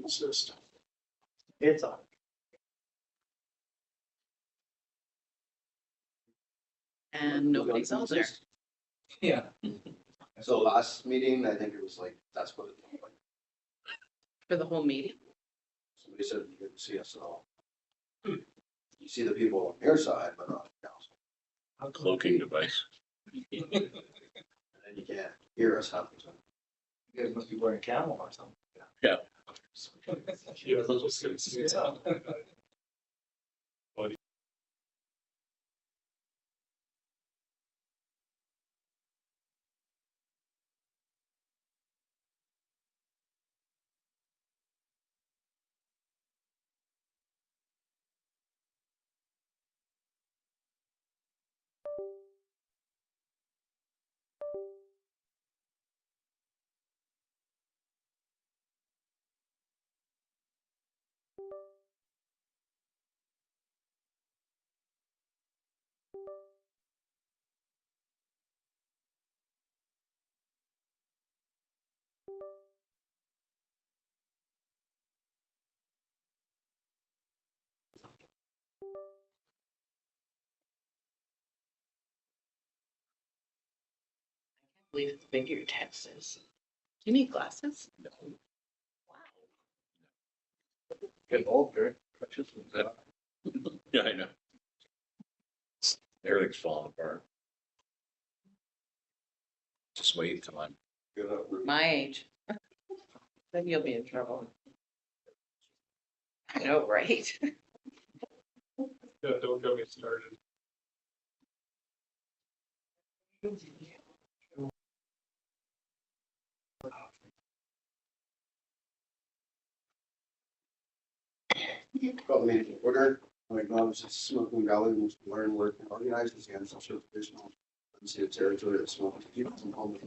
Assist. It's on. And nobody's out there. Yeah. So last meeting, I think it was like, that's what it looked like. For the whole meeting? Somebody said you couldn't see us at all. You see the people on your side, but not the council. Cloaking device. And then you can't hear us half the time. You guys must be wearing camel or something. Yeah. Yeah, they're just gonna see it. I believe it's bigger your text is. Do you need glasses? No. Get old, very precious. Yeah, I know. Everything's falling apart. Just wait till I'm. My age. Then you'll be in trouble. I know, right? Yeah, don't get me started. Call the meeting to order. I acknowledge that Smoking Valley was learn, work, and organize as the ancestral traditional unceded territory of Smoking people from home to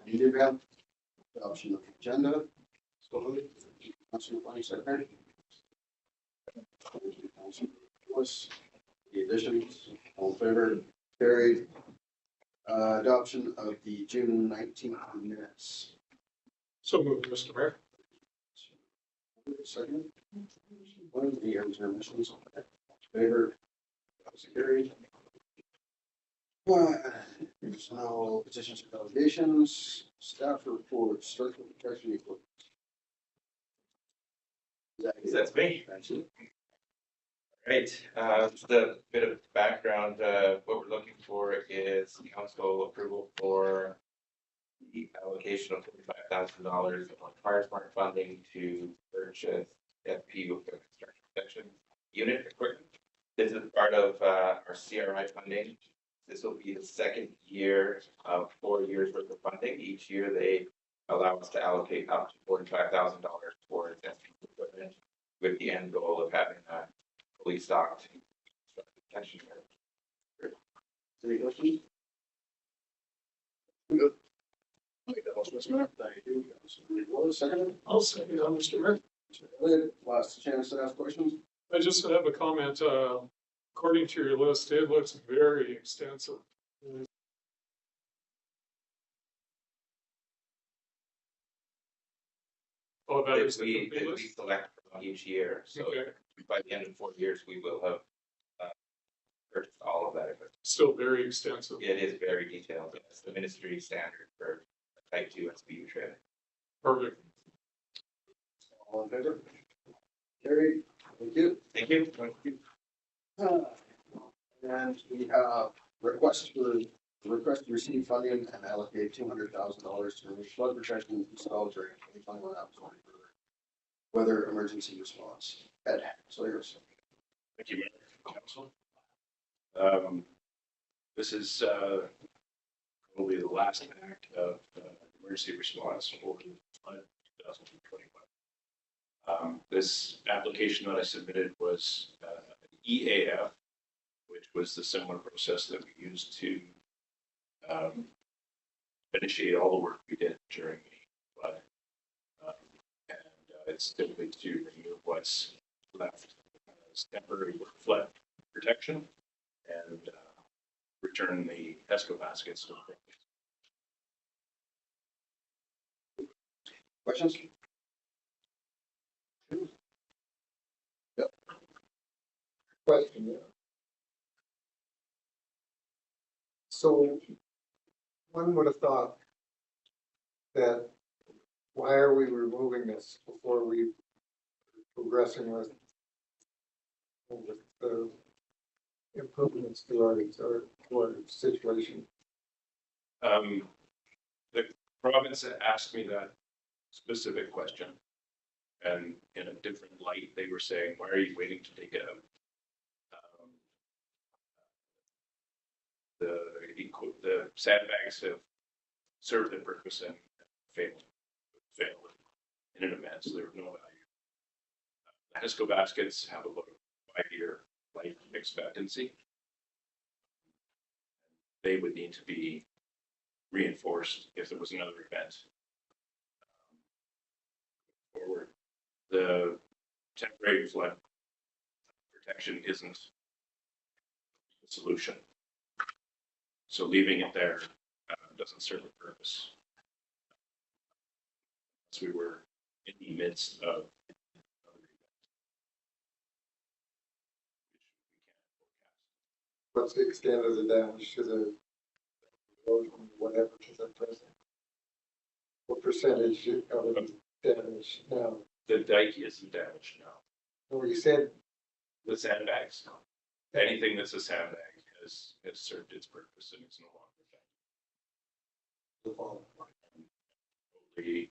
Indian Valley. Adoption of the agenda. So moved. Councilor Funny Secretary. Councilor Lewis. The additions, all in favor, carried. Adoption of the June 19th minutes. So moved, Mr. Mayor. Second. One of the intermissions. Favor. Carried. Personnel petitions for delegations, staff reports, structural protection equipment. That's me. Thank you. Right, just a bit of background, what we're looking for is council approval for the allocation of $45,000 on fire smart funding to purchase FP with the construction protection unit equipment. This is part of our CRI funding. This will be the second year of 4 years worth of funding. Each year they allow us to allocate up to $45,000 towards FP equipment with the end goal of having a fully stocked protection. Any questions? Good. Mr. Mayor. Thank you. Councilor Lewis, second. I'll second that, Mr. Mayor. Elliott, last chance to ask questions. I just have a comment, according to your list, it looks very extensive. Oh, that is the complete We list? select from each year, so Okay, by the end of 4 years, we will have purchased all of that equipment. still very extensive. It is very detailed. It's the ministry standard for type 2 SBU training. Perfect. All in favor? Carried. Thank you. Thank you. And we have request to receive funding and allocate $200,000 to flood protection installed during 2021 weather emergency response. Ed, so yours. Thank you, Mayor. Council. This is probably the last act of emergency response for the flood 2021. This application that I submitted was an EAF, which was the similar process that we used to initiate all the work we did during the flood. It's typically to remove what's left as temporary flood protection and return the Tesco baskets to the Questions? question, yeah. So one would have thought that why are we removing this before we progressing with the improvements to our situation? The province asked me that specific question. And in a different light, they were saying, why are you waiting to take it out? The sandbags have served their purpose and failed in an event, so they're of no value. The HESCO baskets have about a 5-year life expectancy. They would need to be reinforced if there was another event forward. The temporary flood protection isn't the solution. So leaving it there doesn't serve a purpose. So we were in the midst of another event, which we can't forecast. What's the extent of the damage to the road, whatever, to the present? What percentage of it is damaged now? The dike isn't damaged now. Well, you said, The sandbags, anything that's a sandbag has served its purpose and it's no longer the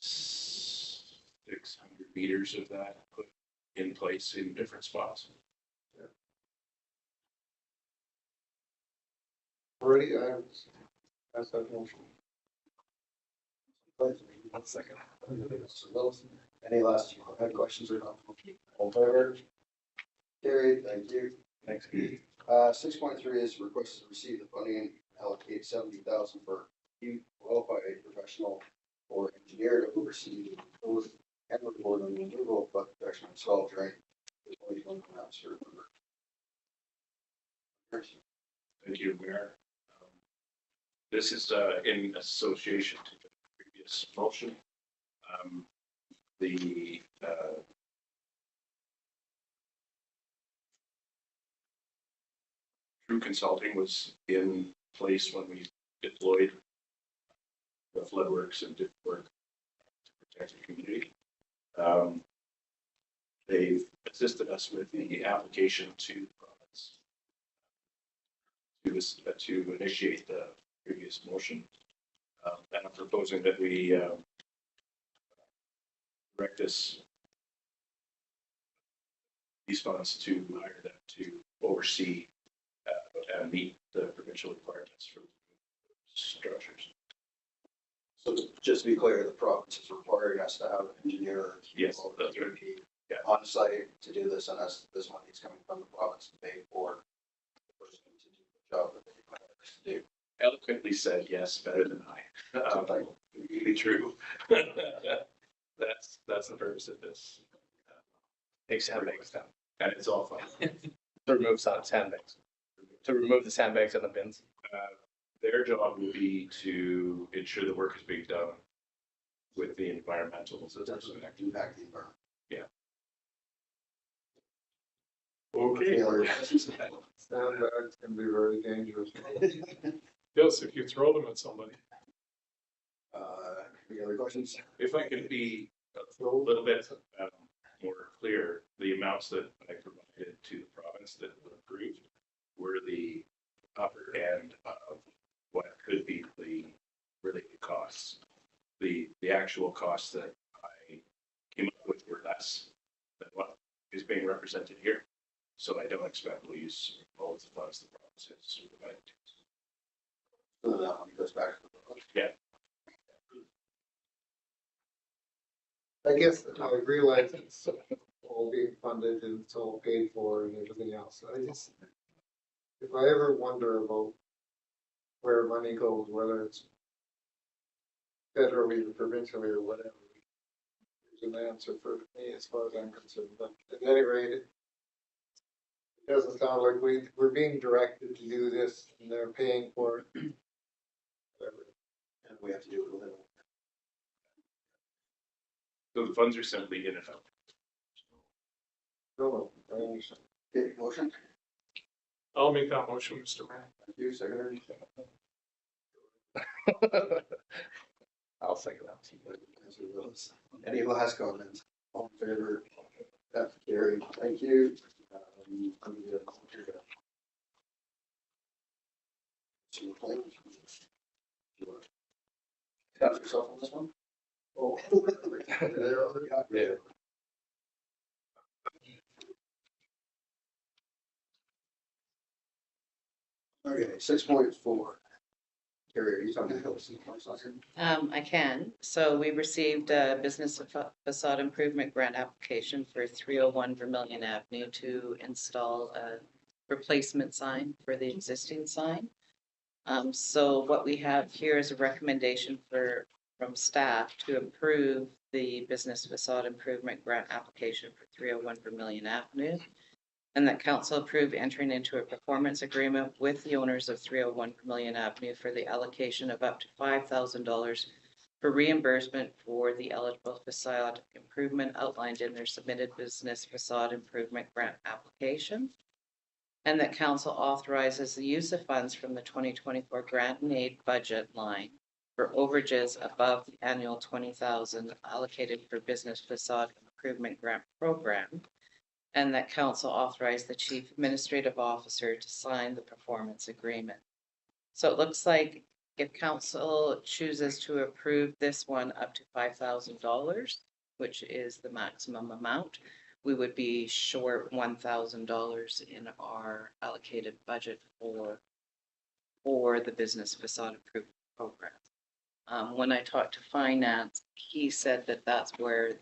600 meters of that put in place in different spots. already, I was, that's that motion. 1 second. Any last questions or not? All in favor? Carried, thank you. Thanks. 6.3 is requested to receive the funding and allocate 70,000 for you qualified professional or engineer to oversee the both and report on the removal of flood protection and soil drain. Thank you, Mayor. This is in association to the previous motion. The True Consulting was in place when we deployed the flood works and did work to protect the community. They've assisted us with the application to the province to initiate the previous motion. And I'm proposing that we direct these funds to hire them to oversee and meet the provincial requirements for structures. So just to be clear, the province is requiring us to have an engineer. Yes, that's right. Yeah. On site to do this, and this money is coming from the province to pay for the person to do the job that they require us to do. Eloquently said, yes, better than I. Really true. That's the purpose of this. Take sandbags down. And it's all fun. To remove sandbags. To remove the sandbags in the bins. Their job will be to ensure the work is being done with the environmental. Doesn't impact the environment. Okay. Sandbags can be very dangerous. Yes, if you throw them at somebody. Any other questions? If I can be a little bit more clear, the amounts that I provided to the province that were approved were the upper end of what could be the related costs. The actual costs that I came up with were less than what is being represented here. So I don't expect we'll use all of the funds the province has provided to us. So that money goes back to the province. Yeah. I guess I realize it's all being funded and it's all paid for and everything else. If I ever wonder about where money goes, whether it's federally or provincially or whatever, there's an answer for me as far as I'm concerned. But at any rate, it doesn't sound like we're being directed to do this and they're paying for it. Whatever. And we have to do it within. So the funds are simply in and out. No, I understand. Okay, motion, I'll make that motion, Mr. Mayor. thank you, seconder. I'll second that. Councilor Willis. Any last comments? All in favor? That's carried. Thank you. I'm gonna see your claims. You want to Got yourself on this one? Oh. Yeah. Okay, 6.4. Carrie, are you talking about this? I can. So we received a business facade improvement grant application for 301 Vermilion Avenue to install a replacement sign for the existing sign. So what we have here is a recommendation from staff to approve the business facade improvement grant application for 301 Vermilion Avenue. And that council approve entering into a performance agreement with the owners of 301 Vermilion Avenue for the allocation of up to $5,000 for reimbursement for the eligible facade improvement outlined in their submitted business facade improvement grant application. And that council authorizes the use of funds from the 2024 grant and aid budget line for overages above the annual $20,000 allocated for business facade improvement grant program. And that council authorized the chief administrative officer to sign the performance agreement. So it looks like if council chooses to approve this one up to $5,000, which is the maximum amount, we would be short $1,000 in our allocated budget for the business facade improvement program. When I talked to finance, he said that that's where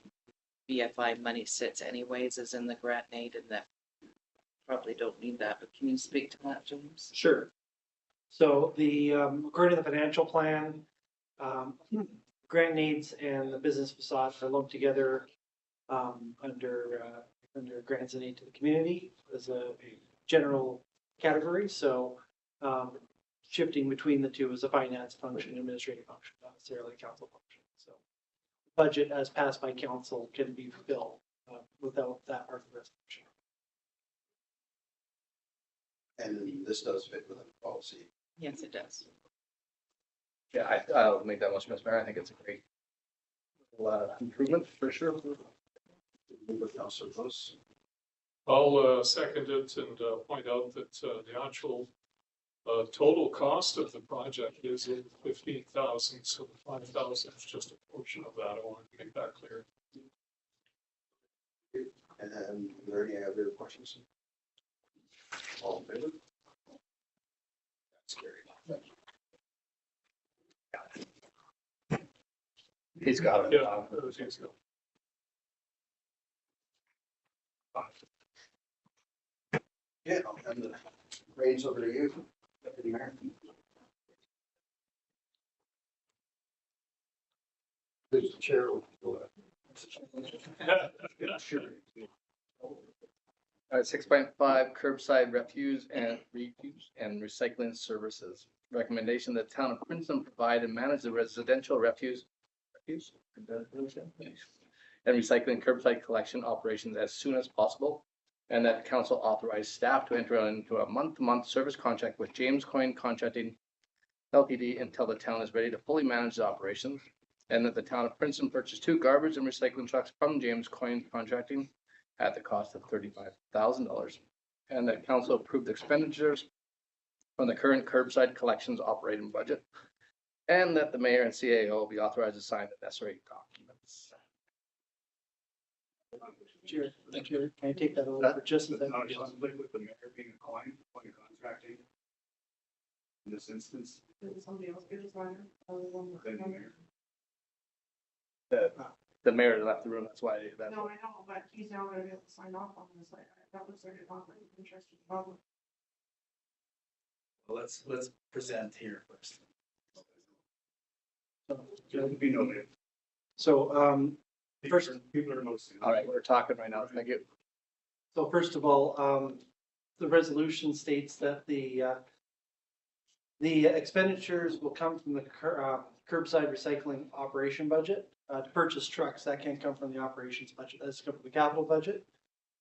BFI money sits anyways, is in the grant aid, and that probably don't need that, but can you speak to that, James? Sure. So the, according to the financial plan, grant needs and the business facade are lumped together under grants and aid to the community as a general category. So shifting between the two is a finance function, administrative function, not necessarily a council function. So budget as passed by council can be fulfilled without that part of the resolution. And this does fit within the policy. Yes, it does. Yeah, I'll make that motion, Mr. Mayor. I think it's a great improvement for sure. Move with Councilor Lewis. I'll second it and point out that the actual total cost of the project is $15,000, so the $5,000 is just a portion of that. I wanted to make that clear. And then, are there any other questions? All in favor? That's carried. He's got it. Yeah, that was easy. Yeah, I'll hand the reins over to you, Deputy Mayor. This chair will go ahead. Sure. 6.5 curbside refuse and reuse and recycling services. Recommendation that town of Princeton provide and manage the residential refuse and recycling curbside collection operations as soon as possible. And that council authorize staff to enter into a month-to-month service contract with James Coyne Contracting Ltd. Until the town is ready to fully manage the operations. And that the town of Princeton purchase 2 garbage and recycling trucks from James Coyne Contracting at the cost of $35,000. And that council approved expenditures from the current curbside collections operating budget. And that the mayor and CAO be authorized to sign the necessary documents. Chair, can I take that over for just a second? Conflict with the mayor being a client, contracting. In this instance, Did somebody else get a signer? then the mayor. The mayor left the room, that's why that. No, I know, but he's now gonna be able to sign off on this, like, that looks like a conflict of interest with the public. Well, let's present here first. There would be no way. So, first, People are noticing. All right, we're talking right now. Thank you. so first of all, the resolution states that the expenditures will come from the curbside recycling operation budget. To purchase trucks, that can't come from the operations budget. That's come from the capital budget.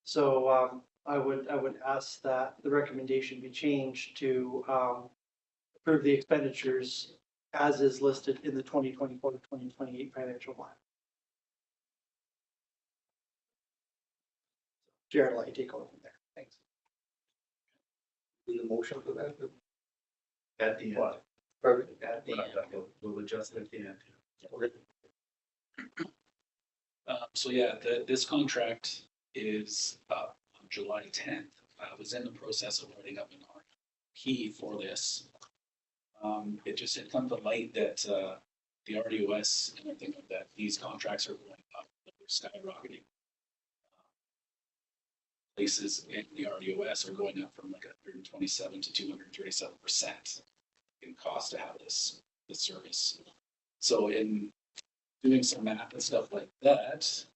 So I would ask that the recommendation be changed to approve the expenditures as is listed in the 2024-2028 financial plan. Jared, I'll let you take over from there. Thanks. Need a motion for that? At the end. What? Perfect. At the end. We'll adjust at the end. Okay. So yeah, this contract is up on July 10th. I was in the process of writing up an RFP for this. It just had come to light that the RDOS, and I think that these contracts are going up, they're skyrocketing. Places in the RDOS are going up from like 127 to 237% in cost to have this service. So in doing some math and stuff like that,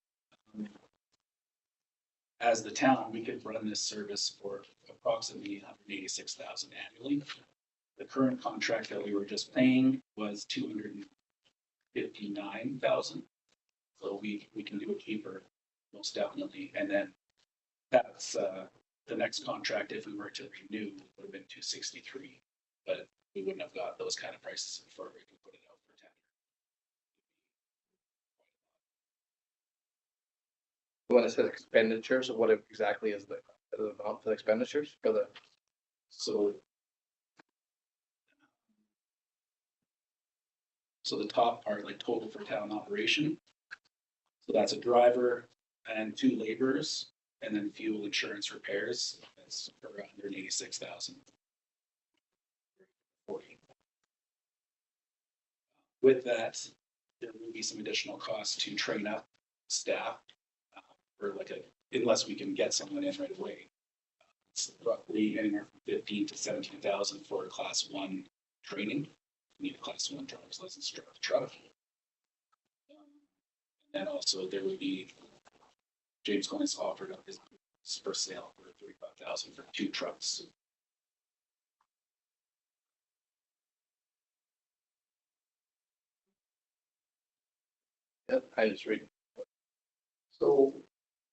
as the town, we could run this service for approximately 186,000 annually. The current contract that we were just paying was 259,000. So we can do it cheaper, most definitely. And then that's the next contract, if we were to renew, would have been 263, but we wouldn't have got those kind of prices before we could put it out for tender. When it says expenditures, what exactly is the amount for the expenditures for the? So the top part, like total for town operation. So that's a driver and 2 laborers, and then fuel, insurance, repairs. That's for 186,000. With that, there will be some additional costs to train up staff for unless we can get someone in right away. It's roughly anywhere from 15 to 17,000 for a class 1 training. You need a class 1 driver's license to drive the truck. And also there would be, James Coyne's offered up his for sale for 35,000 for 2 trucks. Yeah, I just read. So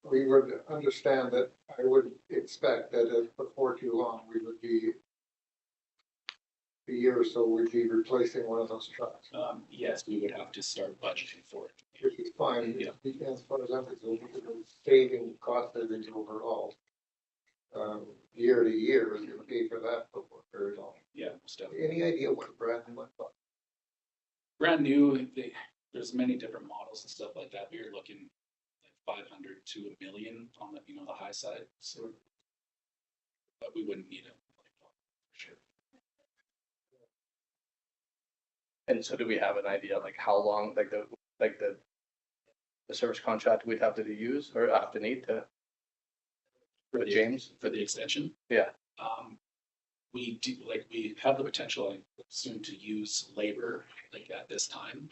we would understand that I would expect that before too long, we would be a year or so, we'd be replacing one of those trucks. Yes, we would have to start budgeting for it. Which is fine, Yeah. as far as I'm concerned, because it's saving cost savings overall. Year to year, is gonna pay for that for very long. Yeah, most definitely. Any idea what brand and what? Brand new, there's many different models and stuff like that. You're looking like 500 to $1 million on the, the high side. So, but we wouldn't need it for sure. And so do we have an idea like how long, like the service contract we'd have to use or have to need to? For James? For the extension? Yeah. We do, we have the potential, I assume, to use labor like at this time.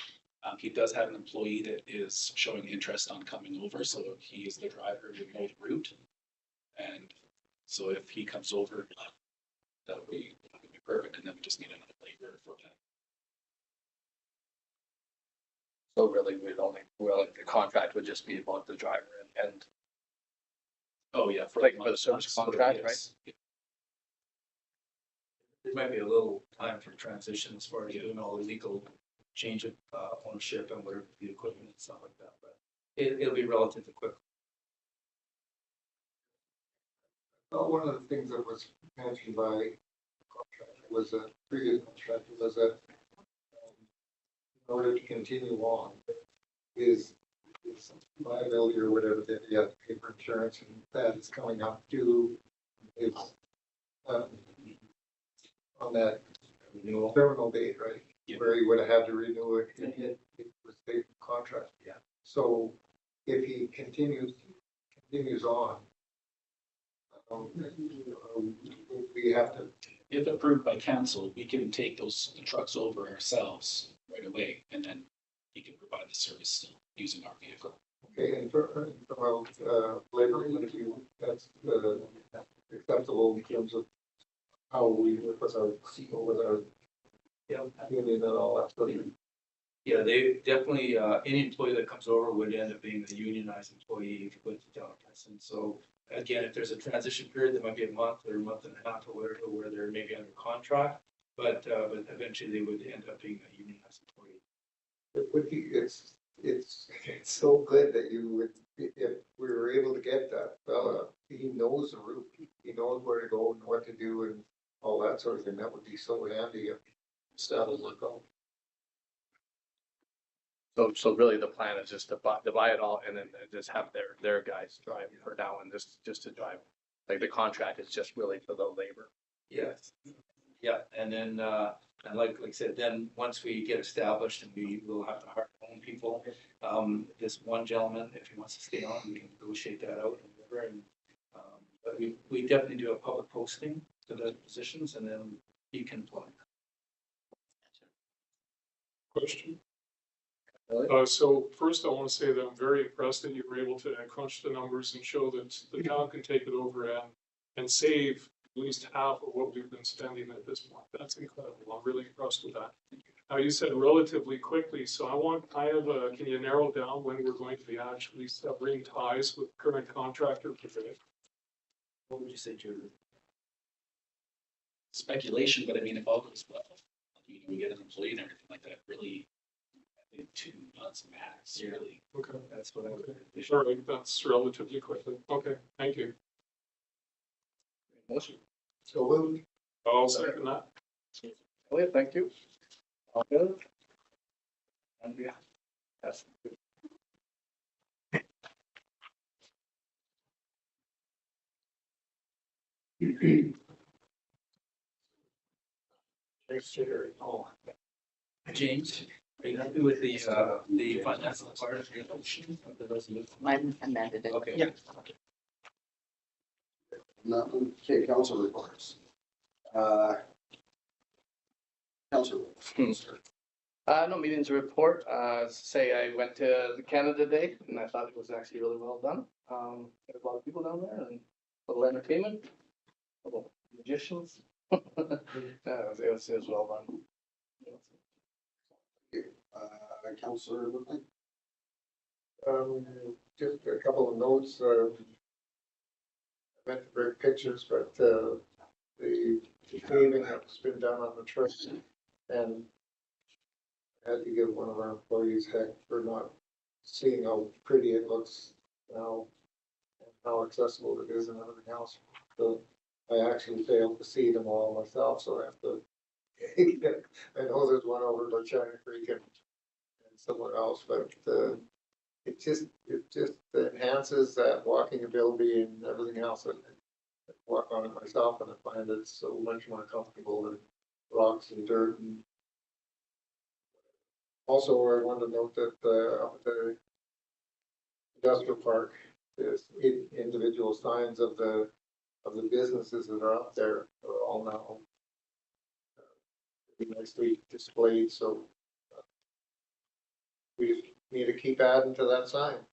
He does have an employee that is showing interest on coming over, so he is the driver of the remote route. And so if he comes over, that would be perfect, and then we just need another labor for that. So really, the contract would just be about the driver and Oh, yeah, for the service contract, right? Yeah. There might be a little time for transition as far as doing all the legal change of ownership and whatever the equipment and stuff like that, but it'll be relatively quick. Well, one of the things that was mentioned by contractor was a previous contractor was that in order to continue on is liability or whatever that you have to pay for insurance, and that is coming up due is on that terminal date, right? Yeah. Where he would have had to renew it, it was the contract. Yeah. So if he continues on, we have to. If approved by council, we can take those trucks over ourselves right away, and then he can provide the service still using our vehicle. Okay, and from a labor point of view, that's acceptable in terms of how we work with our union and all that stuff. Yeah, they definitely, any employee that comes over would end up being a unionized employee with the town. And so again, if there's a transition period, that might be a month or a month and a half or whatever, where they're maybe under contract. But eventually they would end up being a unionized employee. It would be, it's so good that you would, if we were able to get that fella, he knows the route, he knows where to go and what to do and all that sort of thing. That would be so handy if staff would look out. So really the plan is just to buy it all and then just have their guys drive for now and just to drive. Like the contract is just really for the labor. Yes. Yeah, and then, and like I said, then once we get established and we will have to hire our own people, this one gentleman, if he wants to stay on, we can negotiate that out and whatever. And, but we definitely do a public posting to the positions and then you can apply. Question. So first I want to say that I'm very impressed that you were able to crunch the numbers and show that the town can take it over and save at least half of what we've been spending at this point. That's incredible. I'm really impressed with that. Now you said relatively quickly, so can you narrow down when we're going to be actually severing ties with current contractor for today? What would you say, Judy? Speculation, but I mean, if all goes well, we get an employee and everything like that, really, I think 2 months max, really. Okay. That's what I would. All right, that's relatively quickly. Okay, thank you. Motion. So we'll I'll second that. Okay, thank you. All good. And yeah, that's good. Oh, James, are you happy with the financial part of your motion of the resolution? Mine amended it. Okay. Yeah. Okay, council reports. Council. No meetings to report. Say I went to the Canada Day and I thought it was actually really well done. There was a lot of people down there and a little entertainment, little magicians. It was well done. Councilor Woodley. just a couple of notes, I meant to bring pictures, but, the paving that's been done on the trail and I had to give one of our employees heck for not seeing how pretty it looks now and how accessible it is and everything else. So I actually failed to see them all myself, so I have to, I know there's one over by China Creek and somewhere else, but, it just enhances that walking ability and everything else. I walk on it myself and I find it's so much more comfortable than rocks and dirt. And also, I wanted to note that up at the industrial park, there's individual signs of the businesses that are up there are all now nicely displayed. So we need to keep adding to that sign.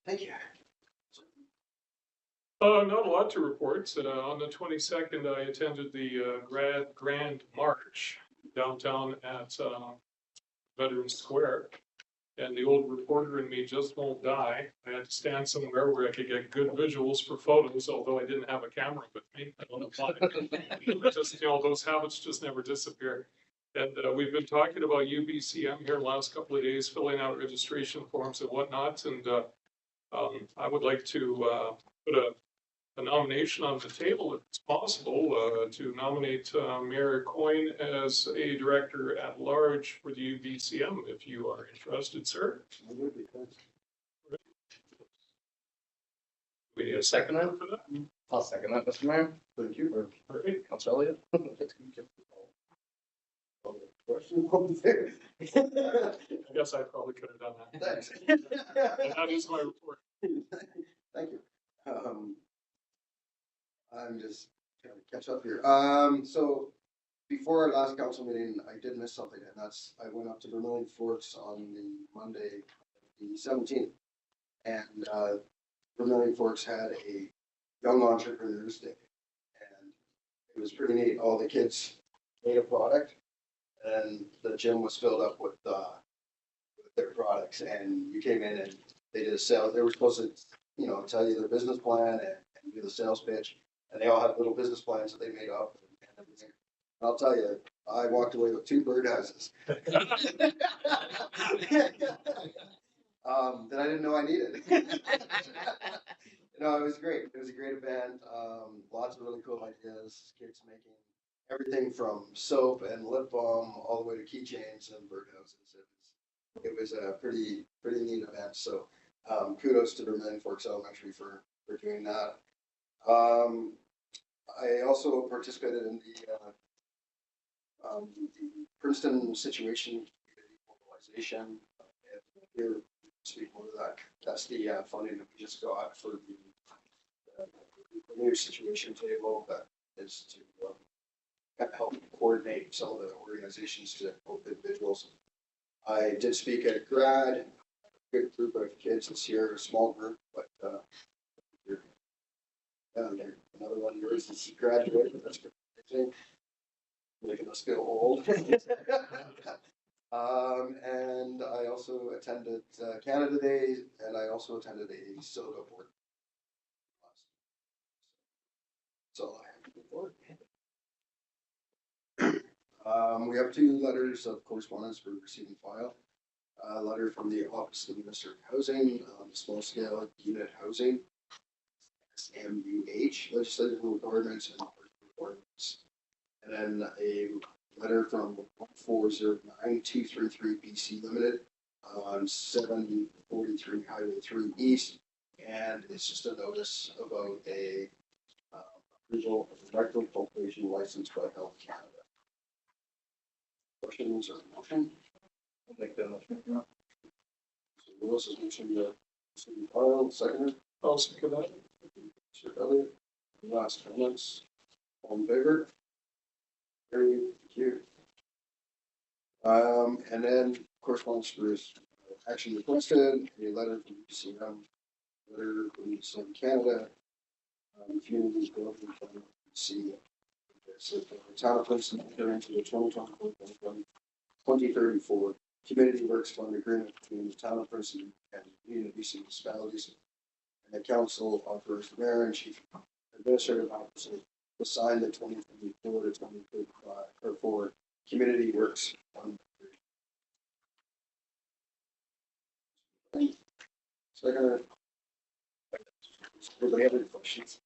Thank you. Not a lot to report. On the 22nd, I attended the Grand March downtown at Veterans Square. And the old reporter in me just won't die. I had to stand somewhere where I could get good visuals for photos, although I didn't have a camera with me. I don't know why. Just, those habits just never disappear. And we've been talking about UBCM here the last couple of days, filling out registration forms and whatnot. And I would like to put a nomination on the table, if it's possible, to nominate Mayor Coyne as a director at large for the UBCM, if you are interested, sir. We need a second for that. I'll second that, Mr. Mayor. Thank you. All right. Councilor Elliott. Question? I guess I probably could have done that. Thanks. And that is my report. Thank you. I'm just trying to catch up here. So before our last council meeting, I did miss something, and that's I went up to Vermilion Forks on the Monday, the 17th, and Vermilion Forks had a Young Entrepreneurs Day, and it was pretty neat. All the kids made a product, and the gym was filled up with their product. products, and you came in and they did a sale, they were supposed to, tell you their business plan and do the sales pitch, and they all had little business plans that they made up and everything. And I'll tell you, I walked away with 2 birdhouses. That I didn't know I needed. No, it was great. It was a great event. Lots of really cool ideas. Kids making everything from soap and lip balm all the way to keychains and birdhouses. It was a pretty neat event. So kudos to Vermilion Forks Elementary for doing that. I also participated in the Princeton Situation Mobilization. Here, speak more to that. That's the funding that we just got for the new situation table that is to help coordinate some of the organizations to help individuals. I did speak at grad, a good group of kids this year, a small group, but another one of yours is graduated. That's good. Making us feel old. And I also attended Canada Day, and I also attended a Silica board class. That's all I have to report. We have 2 letters of correspondence for receiving file. A letter from the Office of the Minister of Housing, small scale unit housing, SMUH, legislative requirements and requirements. And then a letter from 409-233 BC Limited on 743 Highway 3 East. And it's just a notice about a approval of a rectal cultivation license by Health Canada. Questions or motion? I'll make the motion. So Lewis is motion to file, second. I'll second that. Mr. Elliott, last comments. All in favor? Very thank you. And then correspondence for action requested, a letter from UCM, letter from UCM Canada, community development from UC. So the town of Princeton enter into the 2034 Community Works Fund agreement between the town of Princeton and the Union of BC municipalities. And the council offers the mayor and chief administrative officer to sign the 2024 to 2035 or for Community Works Fund. Second. Everybody have any questions?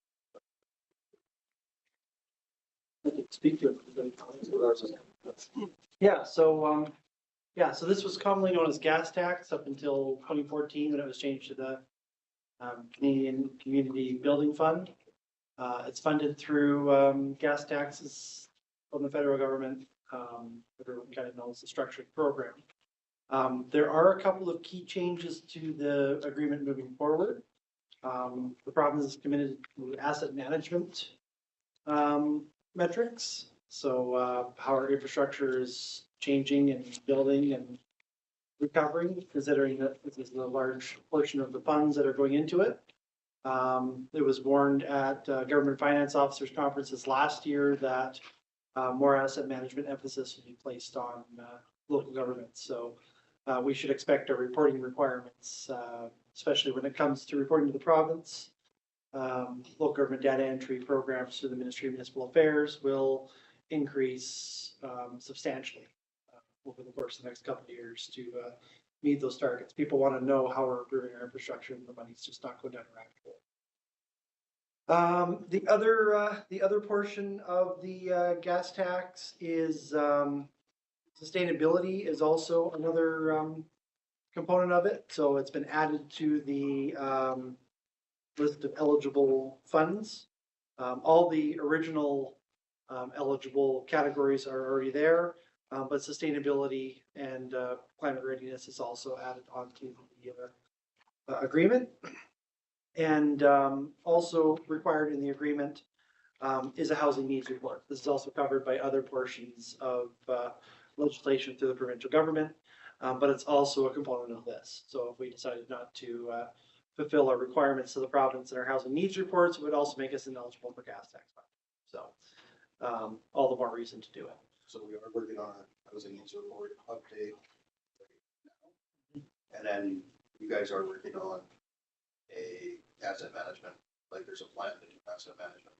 I can speak to it. Yeah, so, so this was commonly known as gas tax up until 2014 when it was changed to the Canadian Community Building Fund. It's funded through gas taxes from the federal government. Everyone kind of knows the structured program. There are a couple of key changes to the agreement moving forward. The province is committed to asset management metrics. So how our infrastructure is changing and building and recovering, considering that this is a large portion of the funds that are going into it. It was warned at government finance officers conferences last year that more asset management emphasis will be placed on local governments. So we should expect our reporting requirements, especially when it comes to reporting to the province. Local government data entry programs through the Ministry of Municipal Affairs will increase substantially over the course of the next couple of years to meet those targets. People want to know how we're improving our infrastructure, and the money's just not going down a rabbit hole. The other portion of the gas tax is sustainability is also another component of it. So it's been added to the list of eligible funds. All the original eligible categories are already there, but sustainability and climate readiness is also added onto the agreement. And also required in the agreement is a housing needs report. This is also covered by other portions of legislation through the provincial government, but it's also a component of this. So if we decided not to fulfill our requirements to the province and our housing needs reports, it would also make us ineligible for gas tax funding. So all the more reason to do it. So we are working on a housing needs report update. And then you guys are working on a asset management, like there's a plan to do asset management,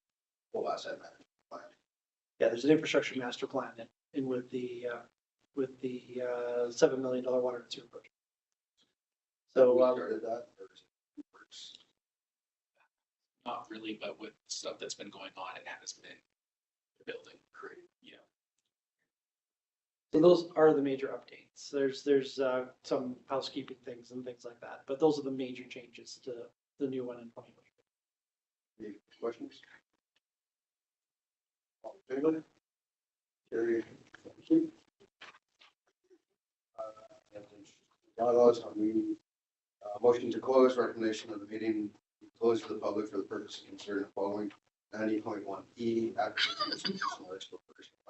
full asset management plan. Yeah, there's an infrastructure master plan in with the $7 million water and sewer project. So, We started that, or is it works? Not really, but with stuff that's been going on, it has been building. Great. Yeah. so those are the major updates. There's some housekeeping things and things like that, but those are the major changes to the new one in 2020. Any questions? All in favor? Carry. Thank you. Bylaws on the motion to close, recommendation of the meeting closed to the public for the purpose of considering the following 90.1E acquisition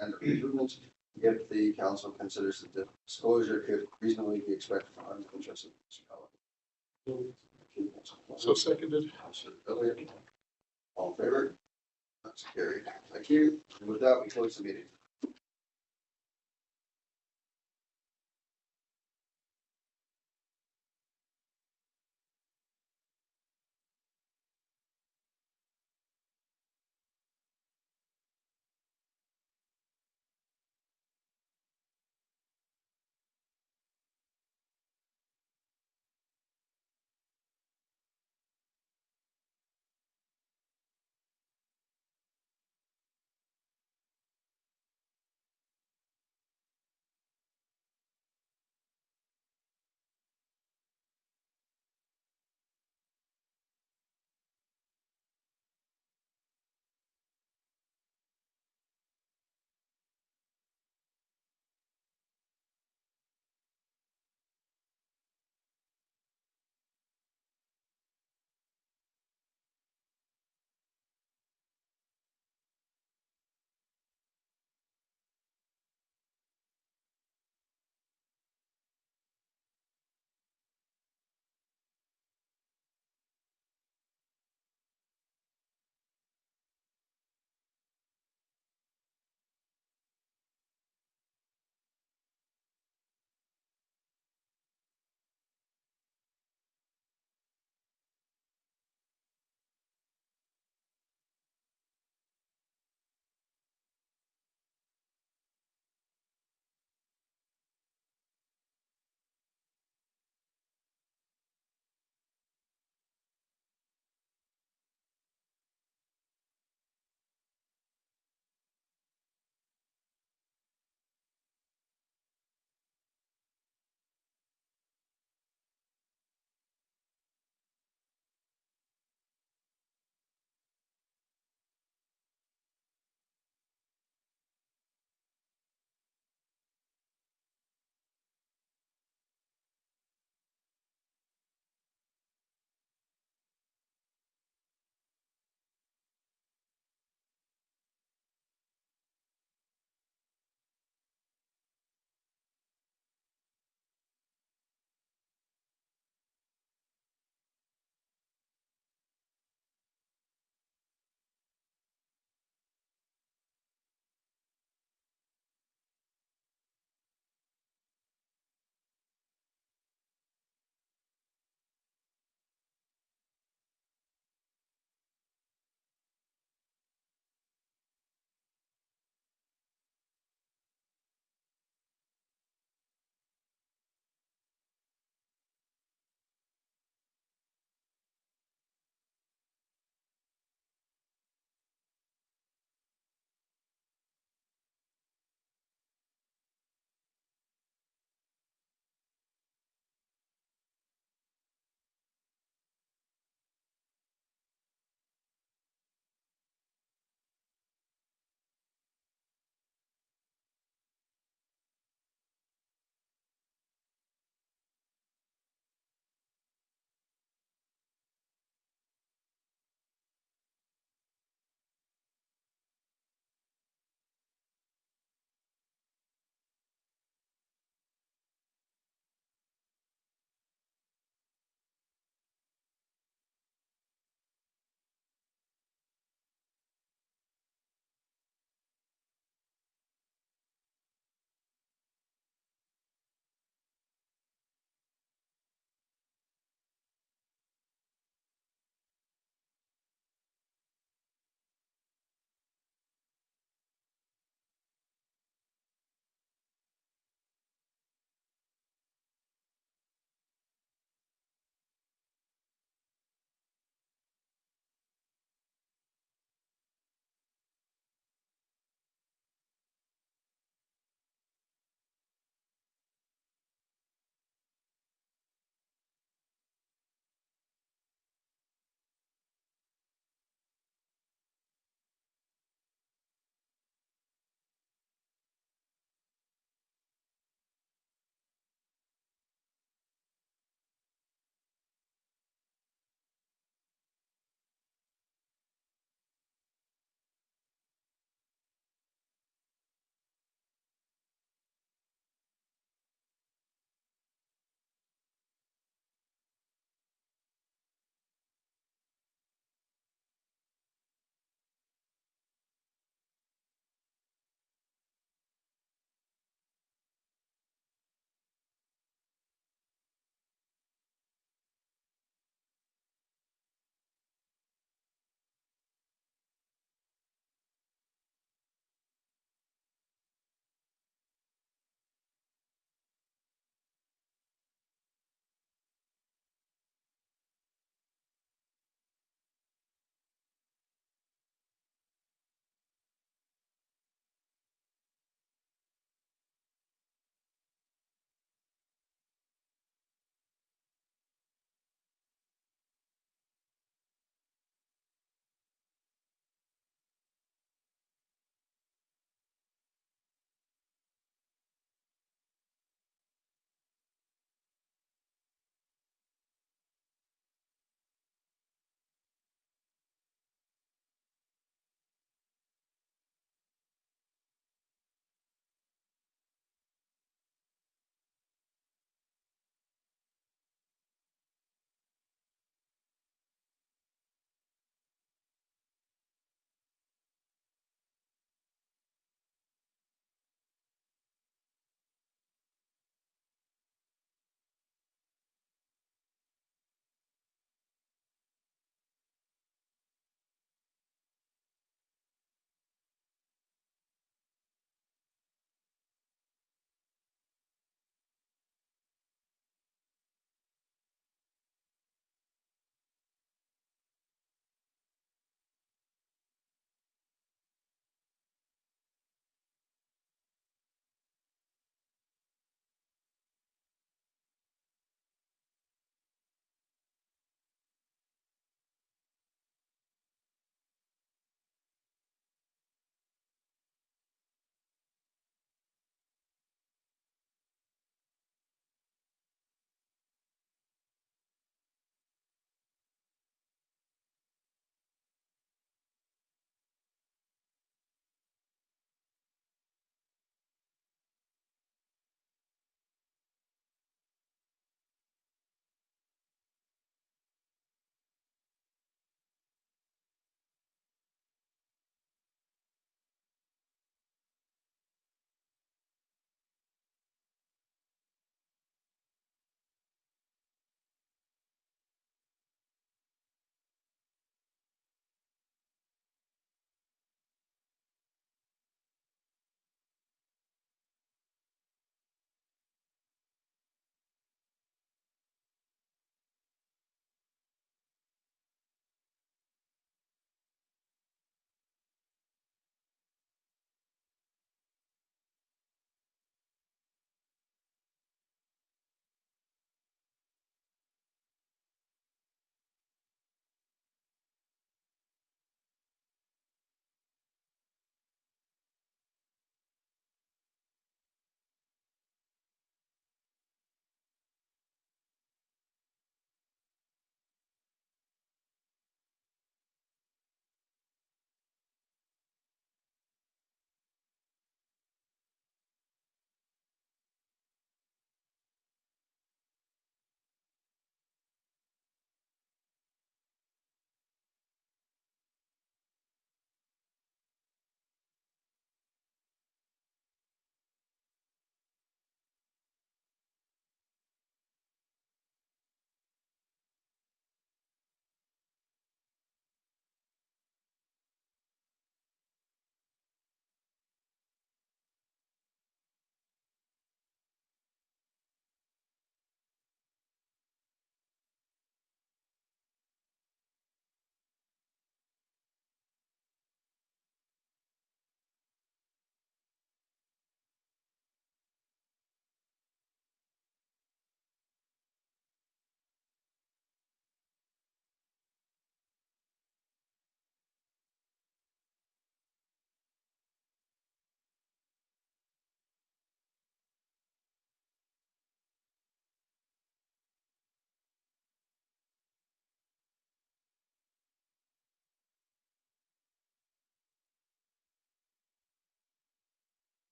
and improvements. If the council considers that the disclosure could reasonably be expected from the interest of the municipality. So seconded. Councilor Elliott. All in favor? That's carried. Thank you. And with that, we close the meeting.